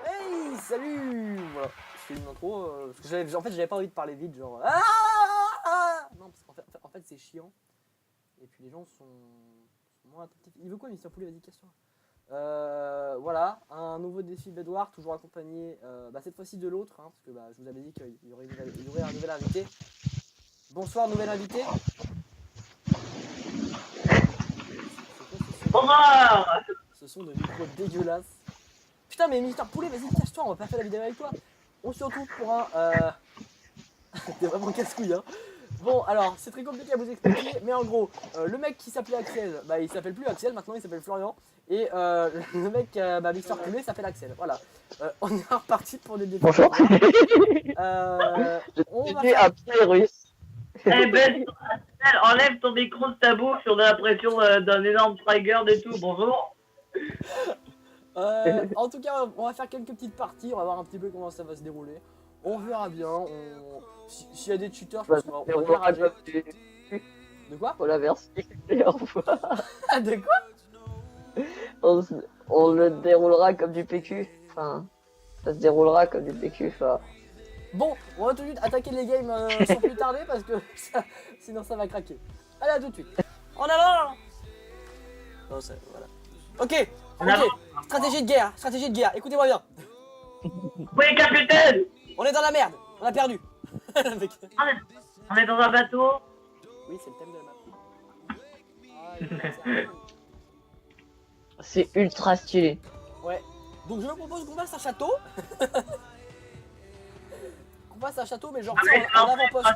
Hey, salut. Voilà, je fais une intro parce que en fait j'avais pas envie de parler vite, genre non, parce qu'en fait c'est chiant. Et puis les gens sont moins attentifs. Il veut quoi, Mister Poulet? Vas-y, casse-toi. Voilà, un nouveau défi Bedwars, toujours accompagné cette fois-ci de l'autre, hein, parce que je vous avais dit qu'il y aurait un nouvel invité. Bonsoir, nouvel invité. Bonsoir. Ce son de micro dégueulasse. Putain, mais Mister Poulet, vas-y, cache-toi, on va pas faire la vidéo avec toi. On se retrouve pour un. T'es vraiment casse-couille, hein. Bon, alors, c'est très compliqué à vous expliquer, mais en gros, le mec qui s'appelait Axel, il s'appelle plus Axel, maintenant il s'appelle Florian. Et le mec, Mister Poulet, s'appelle Axel. Voilà. On est reparti pour des défis. Bonjour. On va J'ai un pied russe. Eh ben, enlève ton micro de ta bouche, on a l'impression d'un énorme trigger et tout. Bonjour. En tout cas, on va faire quelques petites parties, on va voir un petit peu comment ça va se dérouler. On verra bien. S'il y a des cheaters, je pense qu'on va rager. De quoi? On la verse. De quoi? On le déroulera comme du PQ. Enfin, ça se déroulera comme du PQ. Enfin. Bon, on va tout de suite attaquer les games sans plus tarder parce que sinon ça va craquer. Allez, à tout de suite. En avant. Non, voilà. Ok. Stratégie de guerre. Écoutez-moi bien. Oui, capitaine. On est dans la merde. On a perdu. On est dans un bateau. Oui, c'est le thème de la map. C'est ultra stylé. Ouais. Donc je me propose qu'on fasse un château. Qu'on fasse un château, mais genre en avant-poste.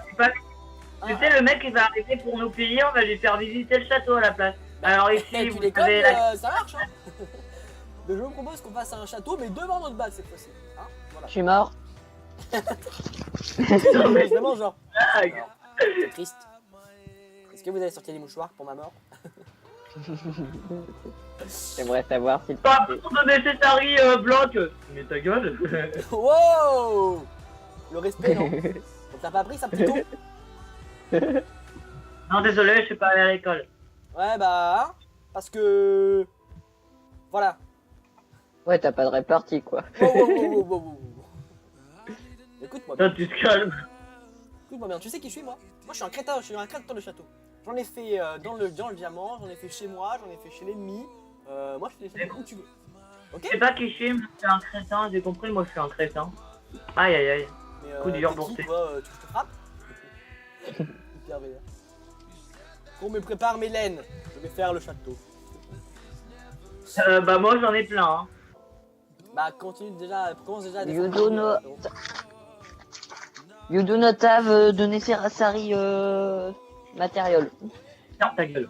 Tu sais, le mec qui va arriver pour nous payer, on va lui faire visiter le château à la place. Alors ici, tu vous déconnes, avez ça marche, hein. Donc je me propose qu'on fasse un château, mais devant notre base cette fois-ci. Hein, voilà. Je suis mort. Vraiment, genre. C'est triste. Est-ce que vous avez sorti les mouchoirs pour ma mort? J'aimerais savoir si. Pas pour de necessary bloc. Mais ta gueule. Wow. Le respect, non? Donc t'as pas appris ça, petit con? Non, désolé, je suis pas allé à l'école. Ouais, hein, parce que. Voilà. Ouais, t'as pas de répartie quoi. Wow. Écoute-moi bien. Toi, tu te calmes. Écoute-moi bien, tu sais qui je suis, moi? Moi, je suis un créateur de château. J'en ai fait dans le diamant, j'en ai fait chez moi, j'en ai fait chez l'ennemi. Moi, je fais les châteaux où tu veux. Ok? Je sais pas qui je suis, mais je suis un crétin, j'ai compris, moi je suis un crétin. Aïe aïe aïe. Mais, Coup dur t'es boursier. qui, toi, tu te frappes? Hyper vénère. Qu'on me prépare mes laines, je vais faire le château. Moi j'en ai plein. Hein. Commence déjà à You défendre. do not have de necessary matériel. Ferme ta gueule.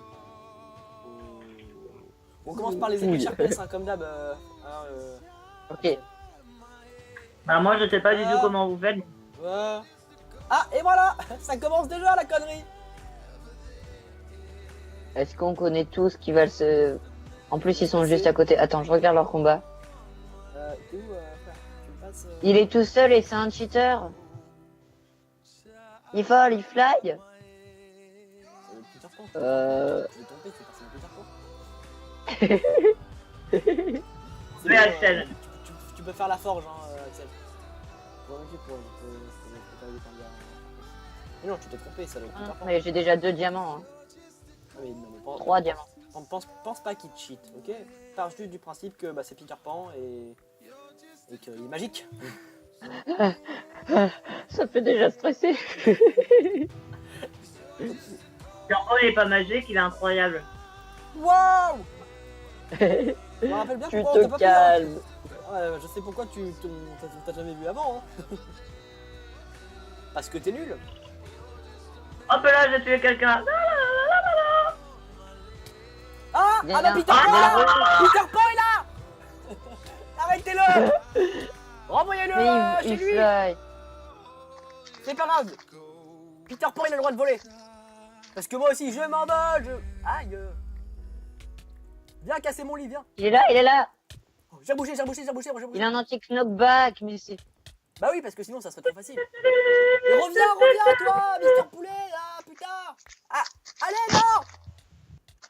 On commence par les épées Sherpes, hein, comme d'hab. Ok. Bah moi je sais pas du tout comment vous faites. Ah, et voilà. Ça commence déjà la connerie. Est-ce qu'on connaît tous qui va se. En plus, ils sont juste à côté. Attends, je regarde leur combat. T'es où, frère? Tu me passes, Il est tout seul et c'est un cheater. Il vole, il fly. C'est le Peter Pan. Tu veux tomber, c'est Peter Pan. Mais Axel. Tu peux faire la forge, hein, Axel. Mais non, tu t'es trompé, ça doit être Peter Pan. Mais j'ai déjà 2 diamants. Hein. Ah, mais non, mais 3 diamants. Pense pas qu'il cheat, ok? Pars juste du principe que c'est Peter Pan et qu'il est magique. Ça fait déjà stresser. Pierrot il est pas magique, il est incroyable. Waouh! Je me rappelle bien Tu pourquoi on t'a te pas calmes. pris. Ouais, je sais pourquoi t'as jamais vu avant. Hein. Parce que t'es nul. Hop là, j'ai tué quelqu'un. Ah! Viens, Peter Pan! Ah Peter Pan est là! Arrêtez-le! Renvoyez-le Mais chez il lui! fly. C'est pas grave! Peter Pan il a le droit de voler! Parce que moi aussi je m'envole! Aïe! Viens casser mon lit, viens! Il est là. Oh, j'ai bougé. Il a un anti-knockback, mais c'est. Bah oui, parce que sinon ça serait trop facile. Et reviens toi, Mister Poulet! Ah putain! Ah! Allez, non!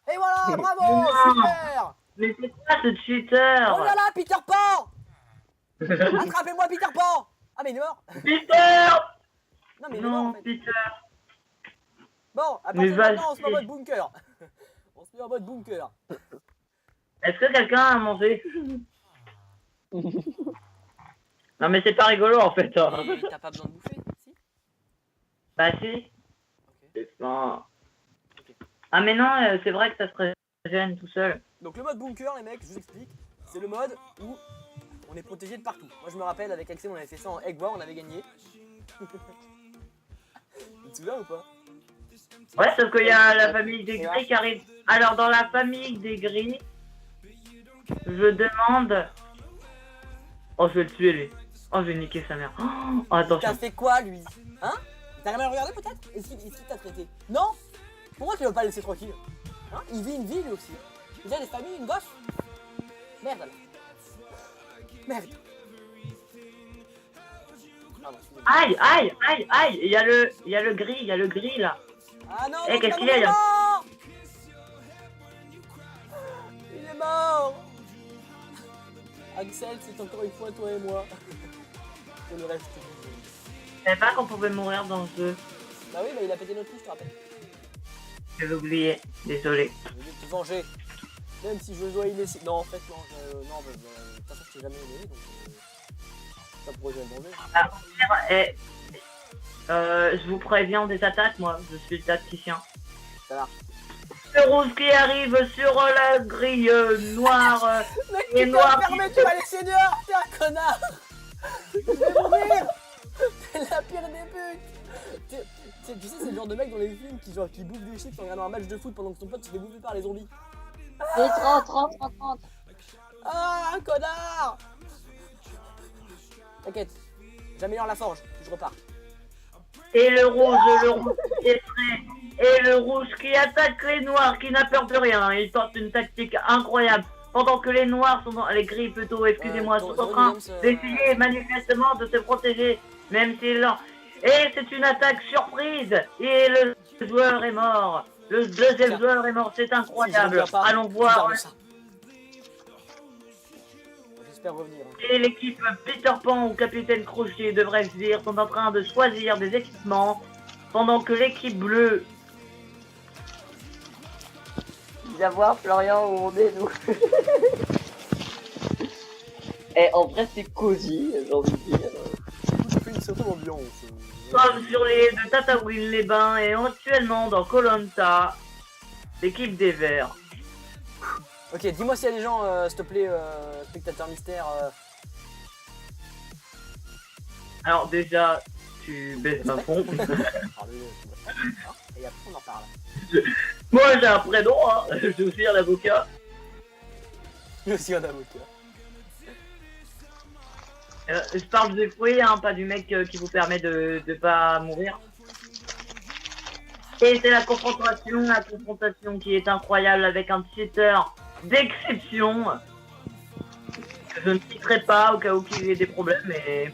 Et voilà, bravo! Super! Mais c'est quoi ce cheater? Oh là là, Peter Pan! Attrapez-moi Peter Pan! Ah mais il est mort! Peter! Non mais il est mort en Non, fait. Peter. Bon, à Mais partir de maintenant, on se met en vas-y. mode bunker. On se met en mode bunker. Est-ce que quelqu'un a mangé? Non mais c'est pas rigolo en fait. Hein. Et t'as pas besoin de bouffer, si? Bah si. Ok. Enfin, Ok. ah mais non, c'est vrai que ça se régène tout seul. Donc le mode bunker, les mecs, je vous explique. C'est le mode où on est protégé de partout. Moi je me rappelle, avec Axel, on avait fait ça en Egg War, on avait gagné. Tu te souviens ou pas? Ouais, sauf qu'il y a la famille des gris qui arrive. Alors dans la famille des gris, je demande... Oh, je vais le tuer lui. Oh, je vais niquer sa mère. Oh, T'as attention. fait quoi lui? Hein? T'as rien à le regarder peut-être? Est-ce qu'il t'a traité? Non? Pourquoi tu veux pas le laisser tranquille? Hein? Il vit une vie lui aussi. Il a des familles, une gosse. Merde alors. Merde. Pardon, excusez-moi. Aïe, aïe, aïe, aïe. Il y a le gris là. Ah non, Eh, non, qu'est-ce c'est qu'il y a, pas mort. Il est mort. Axel, c'est encore une fois toi et moi. Et le reste. Je savais pas qu'on pouvait mourir dans le jeu. Bah oui, bah il a pété notre trou, je te rappelle. J'avais oublié. Désolé. Je vais te venger. Même si je dois y laisser. Non, en fait, non. Non, bah, de toute façon, je t'ai jamais aimé, donc. Pas pour je vais le venger. Ah, eh, je vous préviens des attaques, moi. Je suis le tacticien. Ça marche. Le rouge qui arrive sur la grille noire. Mec, Et tu noir. peux fermer, tu vas laisser dehors, t'es un connard. Je vais mourir. T'es la pire des putes. Tu sais, c'est le genre de mec dans les films qui bouffe des chips en regardant un match de foot pendant que son pote se fait bouffer par les zombies. Et 30. Ah, un connard. T'inquiète, j'améliore la forge, je repars. Et le rouge qui est prêt. Et le rouge qui attaque les noirs, qui n'a peur de rien. Il tente une tactique incroyable. Pendant que les noirs sont dans... Les gris plutôt, excusez-moi, sont en train d'essayer manifestement de se protéger. Même s'il est lent. Et c'est une attaque surprise. Et le joueur est mort. Le deuxième joueur est mort, c'est incroyable. Allons voir. J'espère revenir. Et l'équipe Peter Pan ou Capitaine Crochet devrait se dire sont en train de choisir des équipements. Pendant que l'équipe bleue... Viens voir Florian où on est nous. Et en vrai c'est cosy, j'ai envie de dire. Je fais une certaine ambiance. Comme sur les de Tatooine les bains et actuellement dans Koh Lanta, l'équipe des Verts. Ok, dis-moi s'il y a des gens, s'il te plaît, spectateur mystère. Alors déjà, tu baisses ma pompe. Et après on en parle. Moi j'ai un prénom, hein. J'ai aussi un avocat. Il y a aussi un avocat. Je parle du fruit, hein, pas du mec qui vous permet de pas mourir. Et c'est la confrontation qui est incroyable avec un cheater d'exception. Je ne citerai pas au cas où qu'il y ait des problèmes, mais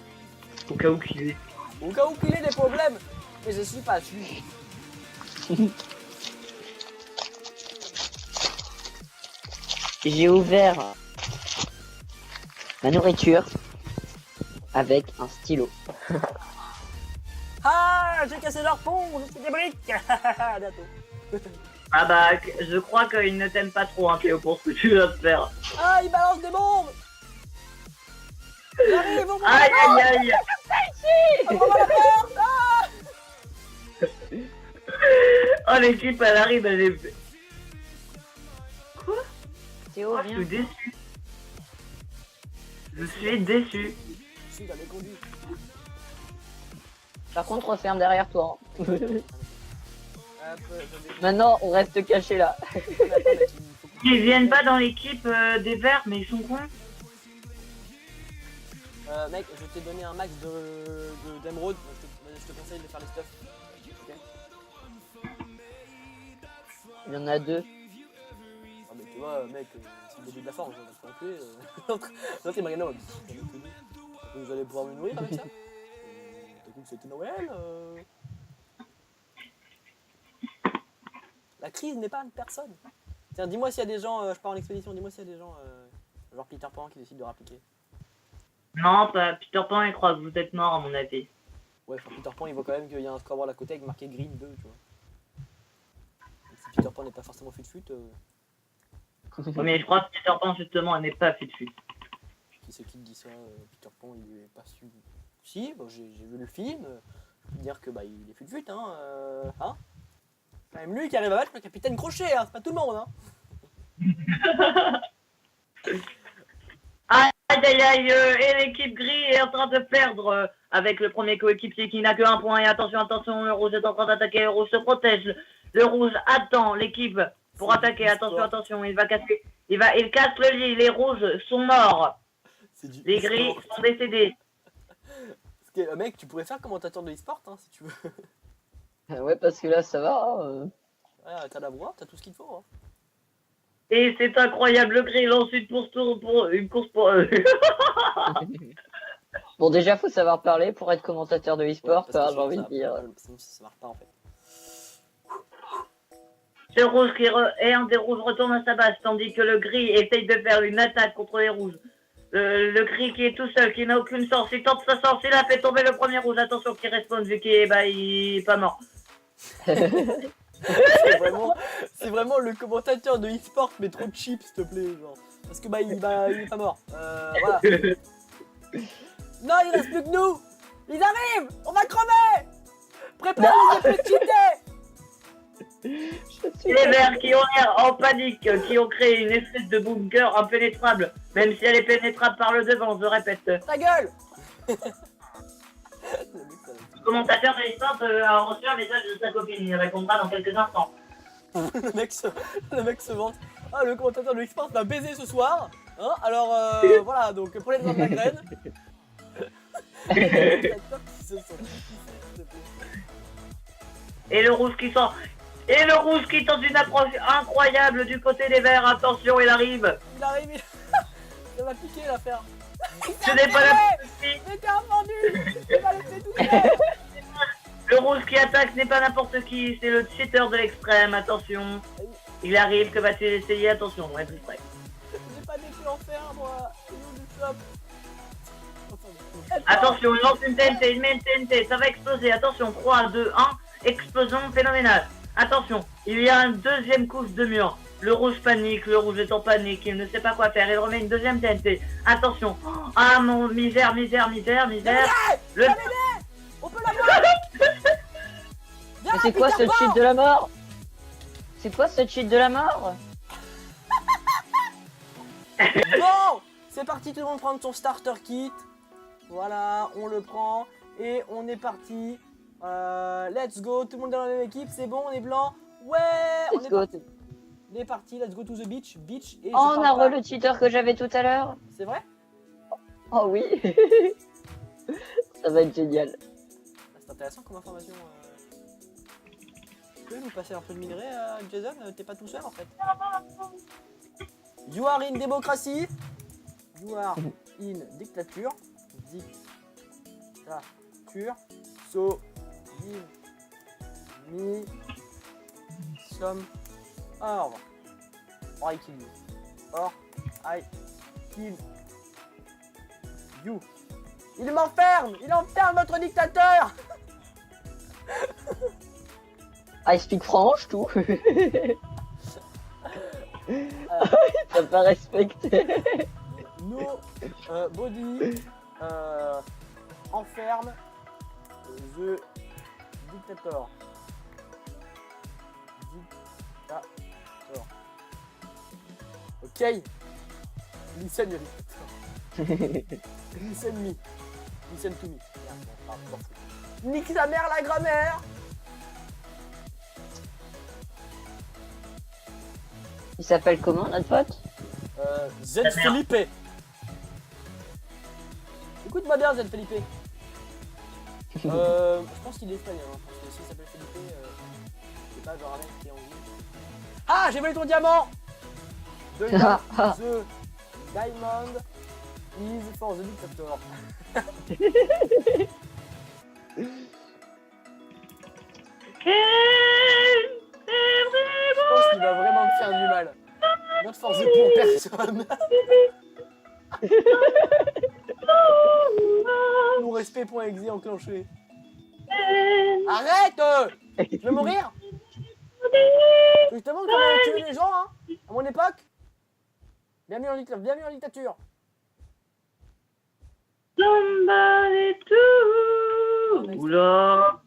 au cas où qu'il ait. Au cas où qu'il ait des problèmes, mais je suis pas sûr. J'ai ouvert ma nourriture avec un stylo. Ah, j'ai cassé leur pont, je suis des briques. Bientôt. Ah bah, je crois qu'il ne t'aime pas trop, hein, Théo, pour ce que tu vas te faire. Ah, il balance des bombes. J'arrive, on Aïe aïe aïe. va la porte. Ah. Oh, l'équipe, elle arrive, elle est... Quoi? Théo, Oh, je viens. suis déçu. Je suis déçu. Je suis dans les conduits. Par contre, referme derrière toi. hein. Hop, je vais... Maintenant, on reste caché là. Attends, mec, il faut que- Ils viennent pas dans l'équipe des Verts, mais ils sont cons. Mec, je t'ai donné un max d'émeraude, donc je te conseille de faire les stuff. Ok. Il y en a deux. Ah mais tu vois, mec, c'est le début de la forge, on va se tromper. L'autre il m'a gagné, vous allez pouvoir me nourrir avec ça. T'as cru que c'était Noël La crise n'est pas une personne. Tiens, dis-moi s'il y a des gens, je pars en expédition, dis-moi s'il y a des gens, genre Peter Pan qui décident de rappliquer. Non, pas Peter Pan, il croit que vous êtes mort, à mon avis. Ouais, enfin, Peter Pan, il voit quand même qu'il y a un scoreboard à côté avec marqué Green 2, tu vois. Donc, si Peter Pan n'est pas forcément fut-fut, Mais je crois que Peter Pan, justement, elle n'est pas fut-fut. qui c'est qui te dit ça Peter Pan, il est pas su... Si, bon, j'ai vu le film, je peux dire que bah, il est fut-fut, hein. C'est quand même lui qui arrive à battre le capitaine Crochet, hein, c'est pas tout le monde, hein. Aïe aïe aïe, et l'équipe gris est en train de perdre avec le premier coéquipier qui n'a que 1 point. Et attention, attention, le rouge est en train d'attaquer, le rouge se protège. Le rouge attend l'équipe pour attaquer. Attention, attention, il va casser. Il casse le lit, les rouges sont morts. Les gris sont décédés. Mec, tu pourrais faire commentateur de e-sport, hein, si tu veux. Ouais, parce que là, ça va. Hein. Ouais, t'as la voix, t'as tout ce qu'il faut. Hein. Et c'est incroyable, le gris lance une course pour eux. Bon, déjà, faut savoir parler pour être commentateur de e-sport, Ouais, j'ai envie de dire. Sinon, ça marche pas en fait. Le rouge et un des rouges retourne à sa base, tandis que le gris essaye de faire une attaque contre les rouges. Le gris qui est tout seul, qui n'a aucune chance, il tente sa chance, il a fait tomber le premier rouge. Attention qu'il respawn vu qu'il il est pas mort. c'est vraiment le commentateur de e-sport, mais trop cheap, s'il te plaît. Genre. Parce que il est pas mort. Voilà. Non, il reste plus que nous. Ils arrivent. On va crever. Prépare les effets cheatés. Les verts qui ont l'air en panique, qui ont créé une espèce de bunker impénétrable, même si elle est pénétrable par le devant, je répète. Ta gueule. Le commentateur de l'histoire a reçu un message de sa copine, il répondra dans quelques instants. le mec se vante. Ah, le commentateur de l'e-sport va baiser ce soir. Hein, alors voilà, donc prenez le nom de la graine. Et le rouge qui sort. Et le rouge qui tente une approche incroyable du côté des verts. Attention, il arrive. Il va piquer l'affaire. Ce n'est pas la Mais t'es un vendu. Il va laisser tout seul. Le rouge qui attaque n'est pas n'importe qui, c'est le cheater de l'extrême. Attention. Il arrive, que va-t-il essayer? Attention, ouais, plus près. J'ai pas d'épée en fer, moi. Il nous du flop. Attention, il lance une TNT, il met une TNT, ça va exploser. Attention, 3, 2, 1, explosion phénoménale. Attention, il y a une deuxième couche de mur. Le rouge panique, le rouge est en panique, il ne sait pas quoi faire. Il remet une deuxième TNT. Attention. Ah mon misère. Le... On peut l'avoir. Mais c'est quoi ce cheat de la mort? C'est quoi ce cheat de la mort? Bon, c'est parti, tout le monde prend son starter kit. Voilà, on le prend et on est parti. Let's go, tout le monde dans la même équipe, c'est bon, on est blanc. Ouais, on est parti, let's go to the beach. Et oh, on a le cheater que j'avais tout à l'heure. C'est vrai? Oh oui. Ça va être génial. C'est intéressant comme information. Tu peux nous passer un peu de minerai, Jason? T'es pas tout seul en fait. You are in démocratie. You are in dictature. Dictature. So give me some or I kill you. Or I kill you. Il m'enferme. Il enferme notre dictateur. I speak French, tout. T'as pas respecté. No body enferme the dictator. Ok. Listen your dictator. Listen me. Listen to me. Nique sa mère la grammaire. Il s'appelle comment notre pote? Z Felipe. Écoute-moi bien Z Felipe. Je pense qu'il est espagnol, hein, parce que s'il s'appelle Felipe, c'est pas genre un mec qui est en vie. Ah, j'ai volé ton diamant. The diamond is for the dictator. Je pense qu'il va vraiment me faire du mal. Notre force est pour personne. Mon respect.exe enclenché. Arrête Je vais mourir. Justement, comment on tue les gens, hein, à mon époque. Bienvenue en dictature. Somebody to... Oula.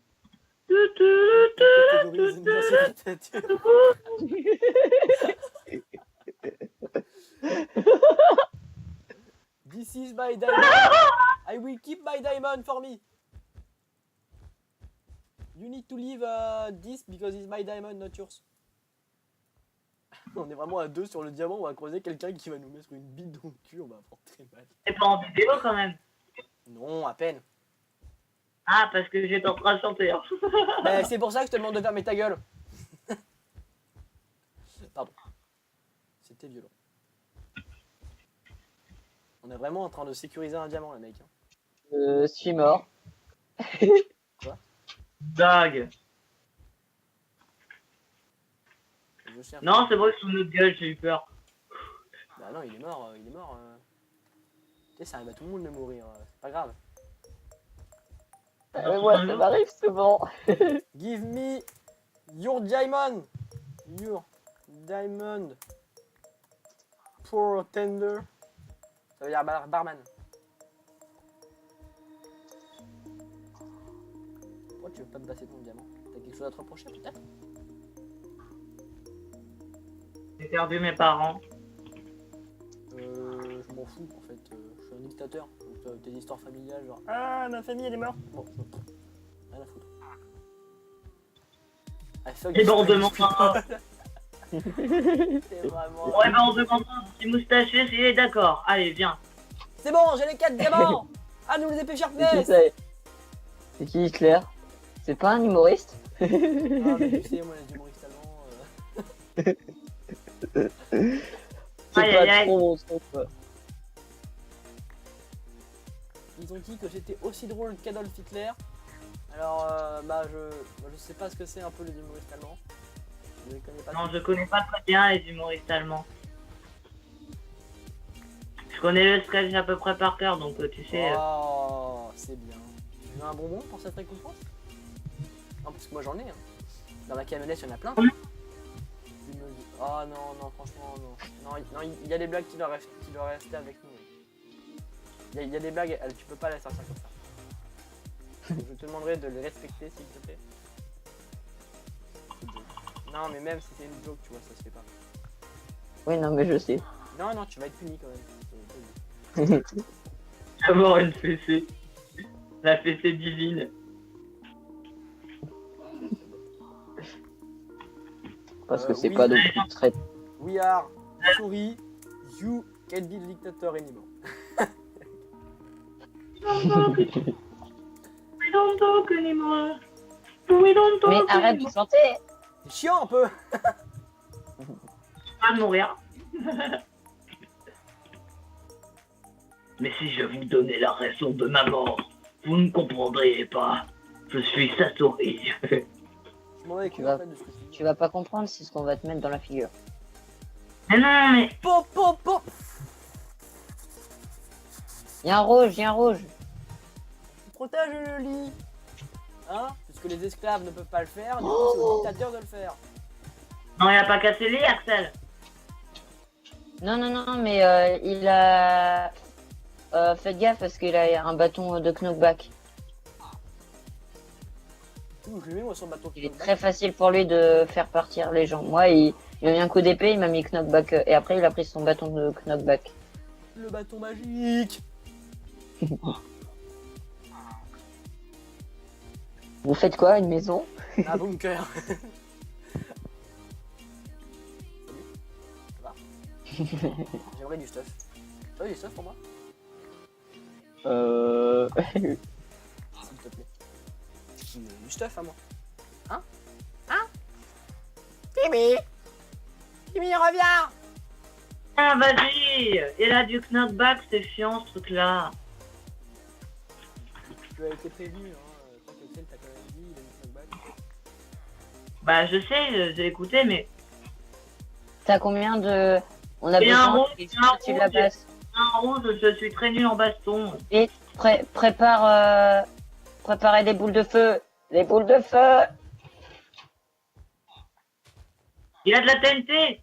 Catégorise dans cette dictature. This is my diamond. I will keep my diamond for me. You need to leave this because it's my diamond, not yours. On est vraiment à deux sur le diamant, on va croiser quelqu'un qui va nous mettre une bite dans le cul, on va avoir très mal. C'est pas en vidéo quand même. Non, à peine. Ah, parce que j'étais en train de chanter. Hein. Mais c'est pour ça que je te demande de fermer ta gueule. Pardon. C'était violent. On est vraiment en train de sécuriser un diamant, là, mec. Je suis mort. Dague. Je cherche. Non, c'est vrai que sous notre gueule, j'ai eu peur. Bah non, il est mort, il est mort. Tu sais, ça arrive à tout le monde de mourir, c'est pas grave. Ouais, ça m'arrive souvent. Give me your diamond. Your diamond. Pour tender. Ça veut dire barman. Pourquoi tu veux pas me passer ton diamant? T'as quelque chose à te reprocher peut-être? J'ai perdu mes parents. Je m'en fous en fait, je suis un dictateur. Donc tes histoires familiales genre ah ma famille elle est morte. Bon, rien à foutre. Ah, fuck Et ben on this demande place. pas. C'est vraiment... Ouais, ben on demande pas un petit moustachu s'il est d'accord. Allez, viens. C'est bon, j'ai les 4 diamants. Ah nous les épées C'est qui sharpness. ça? C'est qui Hitler? C'est pas un humoriste? Ah mais tu sais moi les humoristes allemands C'est Aïe, pas aïe, aïe. trop mon truc, quoi. ils ont dit que j'étais aussi drôle qu'Adolf Hitler. Alors bah je sais pas ce que c'est un peu les humoristes allemands. Je les connais pas. Non, je connais pas très bien les humoristes allemands. Je connais le sketch à peu près par cœur, donc tu sais. Oh, c'est bien. Tu veux un bonbon pour cette récompense? Non, parce que moi j'en ai. Hein. Dans la camionnette, il y en a plein. Oh non, non, franchement, non. Non, il y a des blagues qui doivent rester avec nous. Il y a des blagues, tu peux pas les sortir comme ça. Donc, je te demanderai de les respecter, s'il te plaît. Non, mais même si c'est une joke, tu vois, ça se fait pas. Oui, non, mais je sais. Non, non, tu vas être puni quand même. Avoir une fessée. La fessée divine. Parce que c'est oui. pas de toute traite. We are sorry, you can be the dictator anymore. We don't talk anymore. We don't talk Mais arrête anymore. de chanter! C'est chiant un peu. Pas de mourir. Mais si je vous donnais la raison de ma mort, vous ne comprendriez pas. Je suis Satori. Je m'en vais Tu en vas- fait de ce que je dis. Tu vas pas comprendre, c'est ce qu'on va te mettre dans la figure. Mais non, mais Pop, pop, pop. Y'a un rouge, y'a un rouge! Protège le lit. Hein? Puisque les esclaves ne peuvent pas le faire, du coup c'est au dictateur de le faire. non, il a pas cassé les Axel. Non, non, non, mais il a... faites gaffe parce qu'il a un bâton de knockback. Ouh, je le mets moi sur le bateau. Il est très facile pour lui de faire partir les gens. Moi, il m'a mis un coup d'épée, il m'a mis knockback et après il a pris son bâton de knockback. Le bâton magique. Vous faites quoi, une maison? Un bunker. Salut. Ça va? J'aimerais du stuff. Tu veux du stuff pour moi? S'il te plaît. Du stuff à moi. Hein? Hein? Timmy! Timmy, reviens! Ah, vas-y. Il a du knockback, c'est chiant ce truc-là. Tu as été prévenu, hein. Je crois qu'Axel t'a quand même dit, il a mis knockback. Bah, je sais, j'ai écouté, mais T'as combien de On a Et un besoin rouge, que tu et un statue de la rouge. base. Un rouge, je suis très nul en baston. Et préparez des boules de feu. Les boules de feu. Il a de la TNT.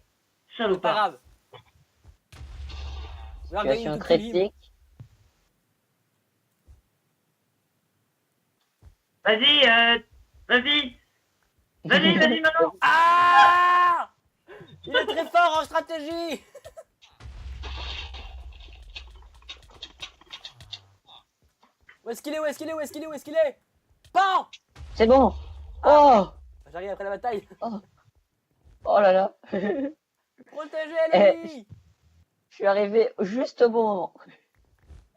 C'est pas Salopard. grave. We are going Situation to kill him. critique. Vas-y, vas-y. Vas-y, vas-y maintenant. Ah! Il est très fort en stratégie. Où est-ce qu'il est? Où est-ce qu'il est? Où est-ce qu'il est? Où est-ce qu'il est? Pan! C'est bon. Oh, J'arrive après la bataille. oh là là. Protégez l'ennemi! Je suis arrivé juste au bon moment.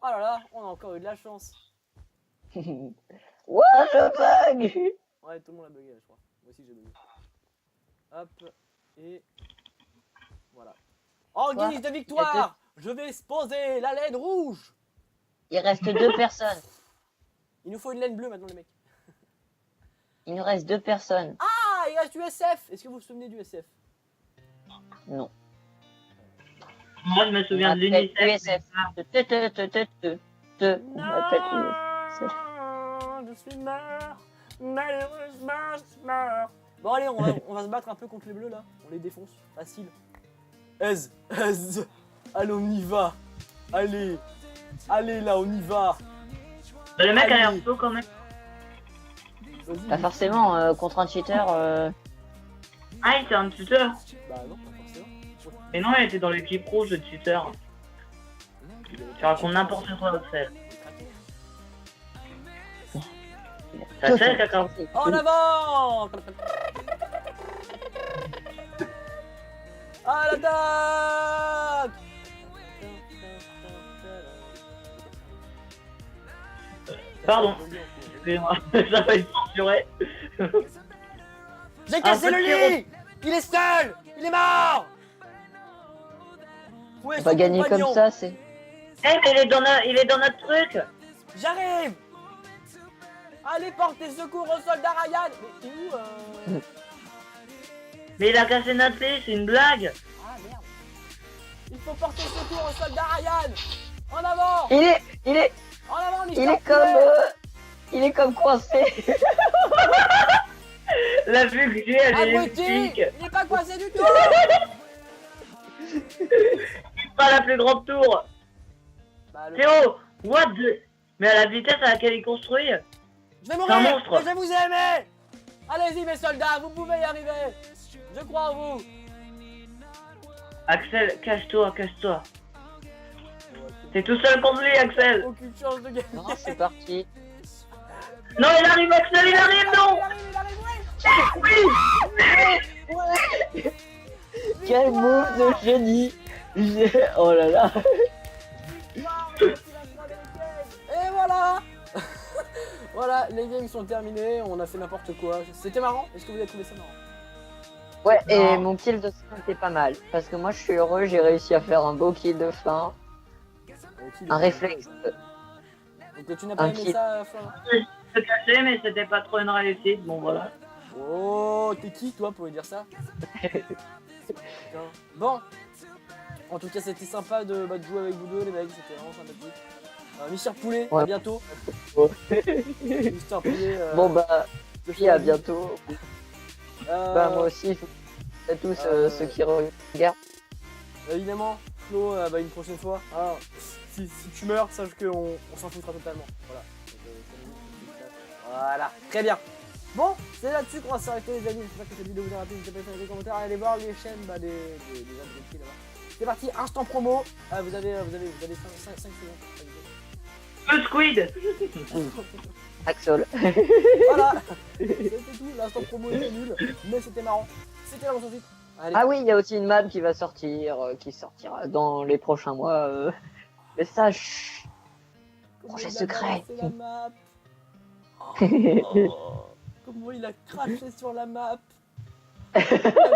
Oh là là, on a encore eu de la chance. What the bug. Ouais, tout le monde a bugué là, je crois. Moi aussi j'ai bugué. Hop, et voilà. En Quoi? guise de victoire, je vais exposer la laine rouge. Il reste 2 personnes. Il nous faut une laine bleue maintenant les mecs. Il nous reste 2 personnes. Ah, il reste du SF. Est-ce que vous vous souvenez du SF? Non. Moi, je me souviens de l'UNICEF. USF. On m'appelle USF. Je suis mort. Malheureusement, je suis mort. Bon allez, on va se battre un peu contre les bleus là. On les défonce. Facile. Aise. Allez, on y va. Allez. Allez là, on y va. Bah, le mec a l'air Allez. chaud quand même. Vas-y. Pas forcément, contre un cheater. Ah, c'est un tuteur. Bah non, pas forcément. Mais non, il était dans l'équipe rouge, le tuteur. Tu racontes n'importe quoi, Axel. Ça sert, caca. En avant. À l'attaque. Pardon. Excusez-moi, ça va être censuré. J'ai cassé Un le petit lit. Il est seul. Il est mort. Où est On son va gagner compagnon? comme ça, c'est. Eh, mais il est dans notre truc. J'arrive. Allez porter secours au soldat Ryan. Mais t'es où Mais il a cassé notre lit, c'est une blague. Ah merde. Il faut porter secours au soldat Ryan. En avant. Il est En avant, Mister Il est Poulet. comme. Il est comme coincé. La vue que j'ai, elle est Abruti. épique. Il n'est pas coincé du tout. Pas la plus grande tour. Bah, le- Théo, what the... Mais à la vitesse à laquelle il construit. Je vais C'est un mourir. monstre. Mais je vais vous aimer. Allez-y mes soldats, vous pouvez y arriver. Je crois en vous. Axel, cache-toi, cache-toi. T'es tout seul contre lui, Axel. Aucune chance de gagner. Non, c'est parti. Non, il arrive, Axel, il arrive, non. Oui. Quel move de génie. Oh là là. Et voilà. Voilà, les games sont terminés, on a fait n'importe quoi. C'était marrant? Est-ce que vous avez trouvé ça marrant? Ouais, et Non. mon kill de fin était pas mal. Parce que moi, je suis heureux, j'ai réussi à faire un beau kill de fin. Un réflexe. Donc tu n'as pas Un aimé kill. ça, Florent? Je caché, mais c'était pas trop une réussite. Bon, voilà. Oh, t'es qui toi pour lui dire ça? Putain. Bon, en tout cas c'était sympa de jouer avec vous deux les mecs, c'était vraiment sympathique. Mister Poulet, à Ouais. bientôt. Ouais. Mister Poulet, Bon bah, je puis à bientôt. Bah moi aussi, à tous ceux qui regardent. Évidemment, Flo, une prochaine fois. Ah, si tu meurs, sache qu'on s'en foutra totalement. Voilà. Voilà, très bien. Bon, c'est là-dessus qu'on va s'arrêter les amis. J'espère que cette vidéo vous a rappelé. N'hésitez pas à laisser des commentaires, allez voir les chaînes des abrutis là-bas. C'est parti, instant promo. Vous avez 5 secondes. Le squid. Axel. Voilà, c'était tout. L'instant promo était nul, mais c'était marrant. C'était la ensuite. Allez. Ah oui, il y a aussi une map qui va sortir, qui sortira dans les prochains mois. Mais ça, chut. projet secret. C'est la map. Oh, comment il a craché sur la map. La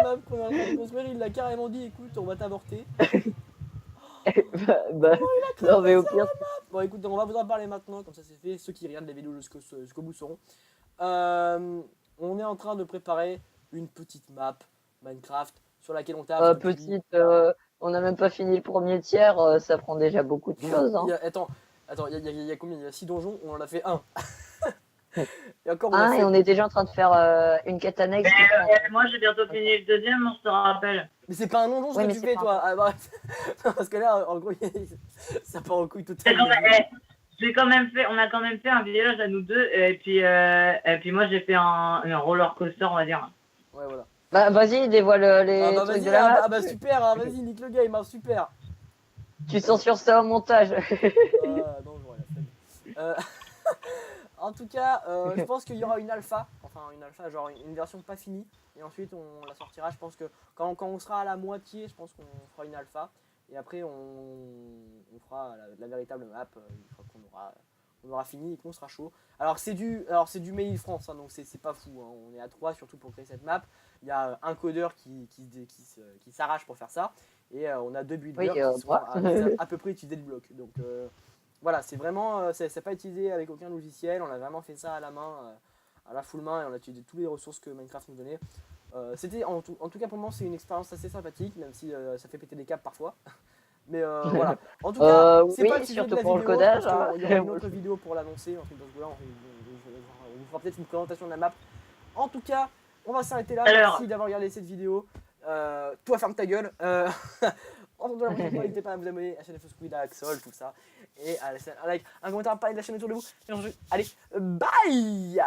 map qu'on est en train de construire, il l'a carrément dit écoute, on va t'avorter. bah, non mais au pire, Bon écoute, on va vous en parler maintenant, comme ça c'est fait. Ceux qui regardent les vidéos jusqu'au bout sauront. On est en train de préparer une petite map Minecraft sur laquelle on tape. petite, On n'a même pas fini le premier tiers, ça prend déjà beaucoup de choses. Hein. Attends, il y a combien? Il y a 6 donjons, on en a fait un. Et encore, on a Ah, fait... et on est déjà en train de faire une quête annexe. Moi j'ai bientôt fini le deuxième, on se rappelle. Mais c'est pas un donjon ce Ouais, que mais tu c'est fais, pas toi. Ah, bah, non, parce que là, en gros, ça part en couille C'est totale. quand même- J'ai quand même fait, on a quand même fait un village à nous deux, et puis moi j'ai fait un roller coaster, on va dire. Ouais, voilà. Bah, vas-y, dévoile les Ah bah trucs vas-y, de la map. ah bah super, hein, vas-y, nique le game, hein, super. Tu censures ça au montage. Ah non, j'aurais la flemme. En tout cas, je pense qu'il y aura une alpha, genre une version pas finie, et ensuite on la sortira. Je pense que quand on sera à la moitié, je pense qu'on fera une alpha, et après on fera la véritable map une fois qu'on aura fini et qu'on sera chaud. Alors c'est du Made in France, hein, donc c'est pas fou, hein. On est à 3 surtout pour créer cette map. Il y a un codeur qui s'arrache pour faire ça, et on a 2 builders qui sont à peu près utilisés le bloc. Donc voilà, c'est vraiment, c'est pas utilisé avec aucun logiciel, on a vraiment fait ça à la main, à la full main, et on a utilisé toutes les ressources que Minecraft nous donnait. C'était en tout cas pour moi c'est une expérience assez sympathique, même si ça fait péter des câbles parfois. Mais voilà, en tout cas, c'est oui, pas le sujet de surtout la pour le vidéo, codage, parce hein. qu'il y aura une autre vidéo pour l'annoncer, ensuite dans ce là on vous fera peut-être une présentation de la map. En tout cas, on va s'arrêter là, Alors. merci d'avoir regardé cette vidéo. Toi ferme ta gueule. En attendant la prochaine fois, n'hésitez pas à vous abonner à la chaîne de Squid, à Axol, tout ça. Et à laisser un like, un commentaire, parler de la chaîne autour de vous. Et allez, bye!